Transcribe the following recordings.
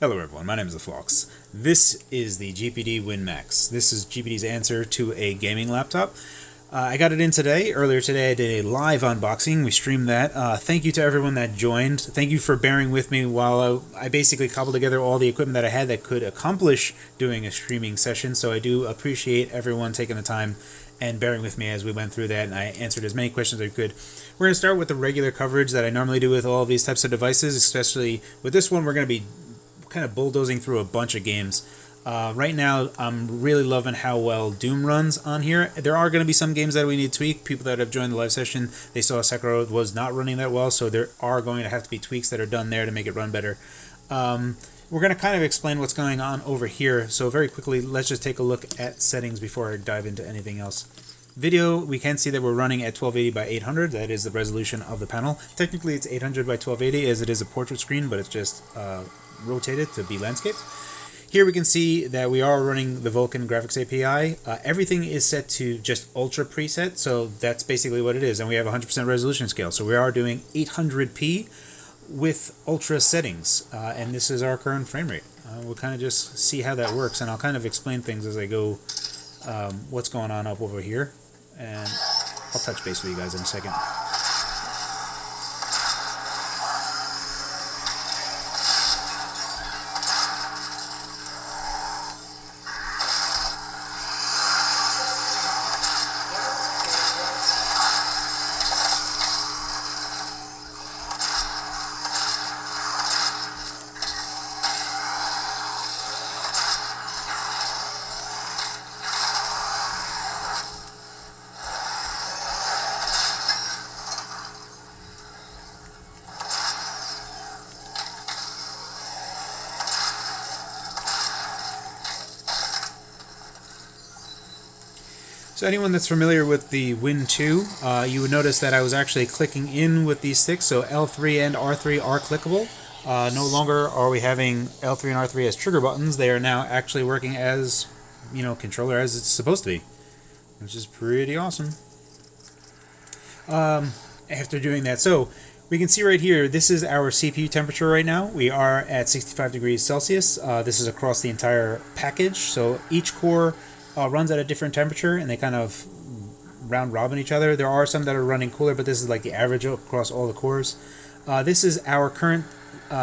Hello everyone, my name is Phawx. This is the GPD Win Max. This is GPD's answer to a gaming laptop. I got it in today. Earlier today I did a live unboxing. We streamed that. Thank you to everyone that joined. Thank you for bearing with me while I basically cobbled together all the equipment that I had that could accomplish doing a streaming session. So I do appreciate everyone taking the time and bearing with me as we went through that, and I answered as many questions as I could. We're going to start with the regular coverage that I normally do with all of these types of devices, especially with this one. We're going to be kind of bulldozing through a bunch of games. Right now, I'm really loving how well Doom runs on here. There are going to be some games that we need to tweak. People that have joined the live session, they saw Sekiro was not running that well, so there are going to have to be tweaks that are done there to make it run better. We're going to kind of explain what's going on over here, so very quickly, let's just take a look at settings before I dive into anything else. Video, we can see that we're running at 1280 by 800. That is the resolution of the panel. Technically, it's 800 by 1280 as it is a portrait screen, but it's just rotated to be landscape. Here we can see that we are running the Vulkan graphics API. Everything is set to just ultra preset, so that's basically what it is. And we have 100% resolution scale, so we are doing 800p with ultra settings. And this is our current frame rate. We'll kind of just see how that works, and I'll kind of explain things as I go, what's going on up over here. And I'll touch base with you guys in a second. So anyone that's familiar with the Win 2, you would notice that I was actually clicking in with these sticks, so L3 and R3 are clickable. No longer are we having L3 and R3 as trigger buttons. They are now actually working as, controller as it's supposed to be, which is pretty awesome. After doing that, so we can see right here, this is our CPU temperature right now. We are at 65 degrees Celsius. This is across the entire package, so each core runs at a different temperature, and they kind of round robin each other. There are some that are running cooler, but this is like the average across all the cores. This is our current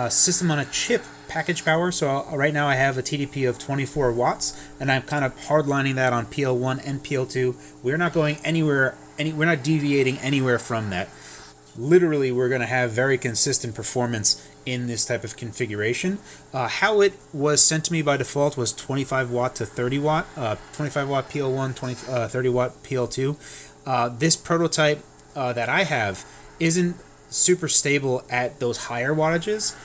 system on a chip package power. So right now I have a TDP of 24 watts, and I'm kind of hardlining that on PL1 and PL2. We're not going anywhere, we're not deviating anywhere from that. Literally, we're going to have very consistent performance in this type of configuration. How it was sent to me by default was 25 watt to 30 watt, 25 watt PL1, 30 watt PL2. This prototype that I have isn't super stable at those higher wattages.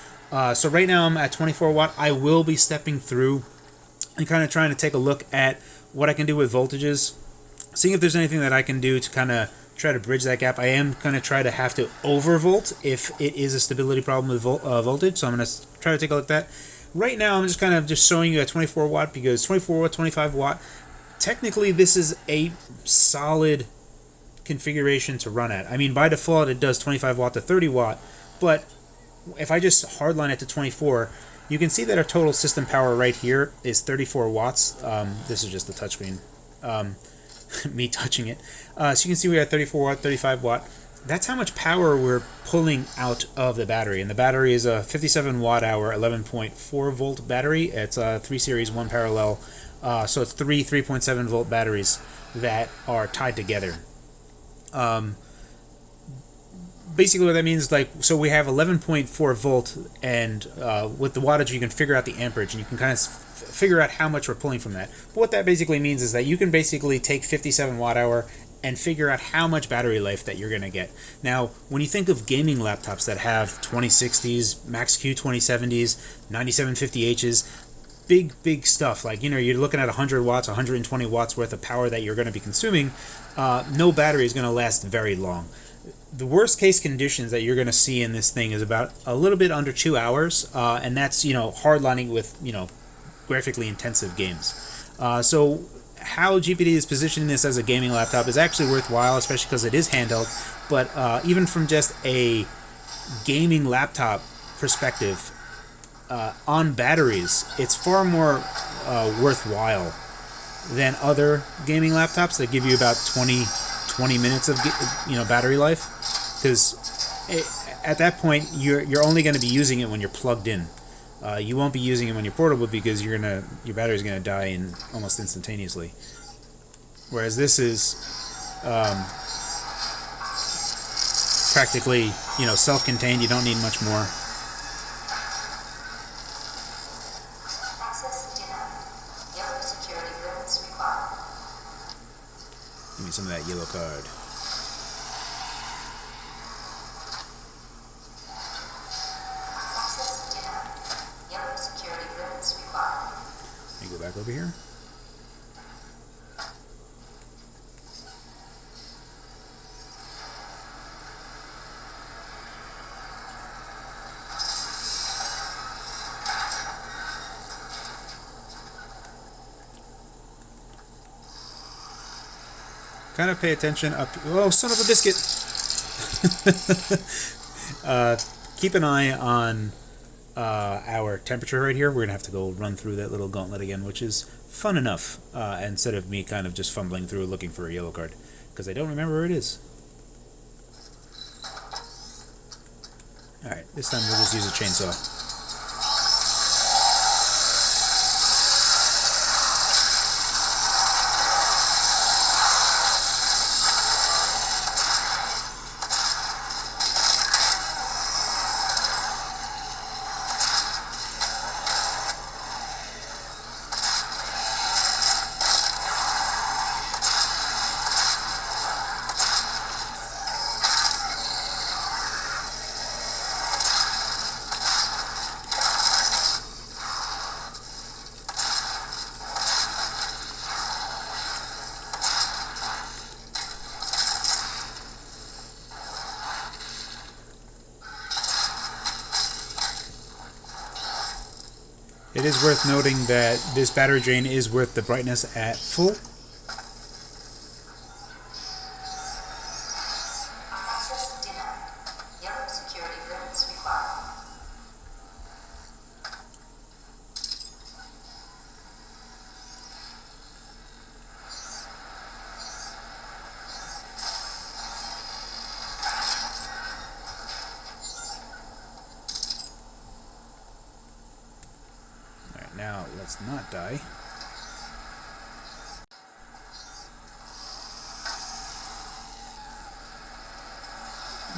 So right now I'm at 24 watt. I will be stepping through and kind of trying to take a look at what I can do with voltages, seeing if there's anything that I can do to kind of try to bridge that gap. I am going to try to have to overvolt if it is a stability problem with voltage, so I'm going to try to take a look at that. Right now I'm just kind of just showing you at 24 watt because 24 watt, 25 watt, technically this is a solid configuration to run at. I mean, by default it does 25 watt to 30 watt, but if I just hardline it to 24, you can see that our total system power right here is 34 watts. This is just the touchscreen. Me touching it. So you can see we got 34 watt, 35 watt. That's how much power we're pulling out of the battery. And the battery is a 57 watt hour, 11.4 volt battery. It's a 3 series, 1 parallel. So it's three 3.7 volt batteries that are tied together. Basically what that means is so we have 11.4 volt, and with the wattage you can figure out the amperage, and you can kind of figure out how much we're pulling from that. But what that basically means is that you can basically take 57 watt hour and figure out how much battery life that you're going to get. Now, when you think of gaming laptops that have 2060s, Max-Q 2070s, 9750Hs, big stuff, like, you're looking at 100 watts, 120 watts worth of power that you're going to be consuming, no battery is going to last very long. The worst case conditions that you're going to see in this thing is about a little bit under 2 hours, and that's, hardlining with, graphically intensive games. So how GPD is positioning this as a gaming laptop is actually worthwhile, especially because it is handheld. But even from just a gaming laptop perspective, on batteries, it's far more worthwhile than other gaming laptops that give you about 20 minutes of battery life, because at that point you're only going to be using it when you're plugged in. You won't be using it when you're portable because your battery's going to die in almost instantaneously. Whereas this is practically self-contained. You don't need much more. Give me some of that yellow card. Let me go back over here. Kind of pay attention up. Oh, son of a biscuit! Keep an eye on our temperature right here. We're gonna have to go run through that little gauntlet again, which is fun enough. Instead of me kind of just fumbling through looking for a yellow card, because I don't remember where it is. All right, this time we'll just use a chainsaw. It is worth noting that this battery drain is worth the brightness at full. Now, let's not die.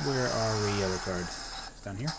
Where are we, yellow card? It's down here.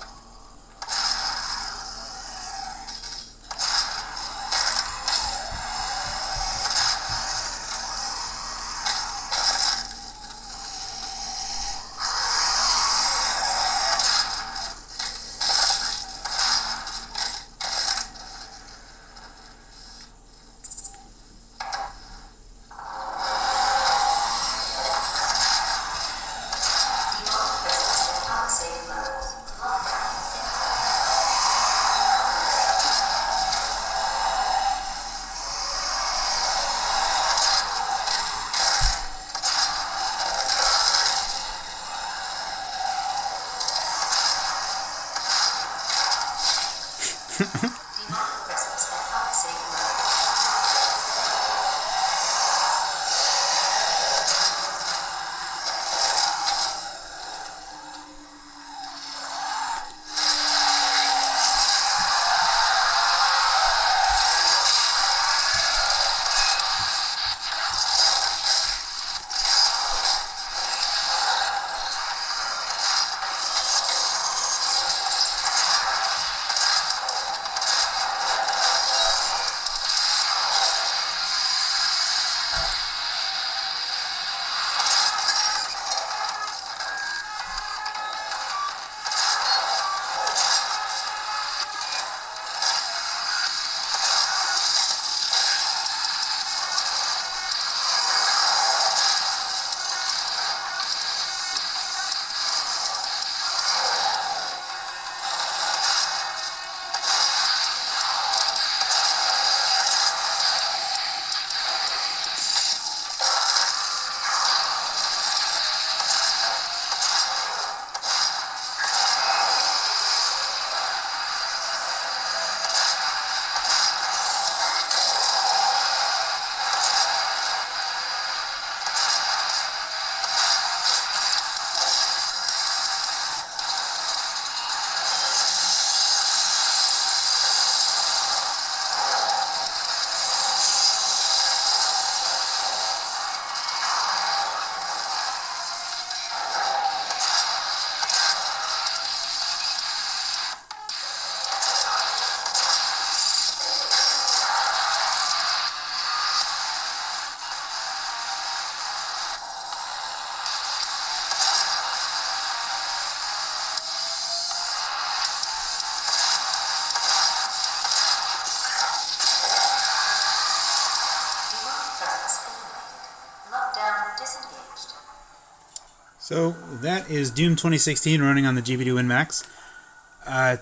So that is Doom 2016 running on the GPD Win Max.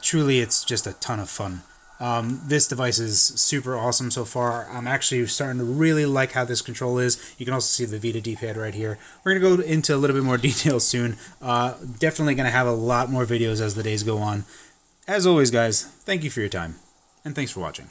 Truly, it's just a ton of fun. This device is super awesome so far. I'm actually starting to really like how this control is. You can also see the Vita D-pad right here. We're going to go into a little bit more detail soon. Definitely going to have a lot more videos as the days go on. As always, guys, thank you for your time, and thanks for watching.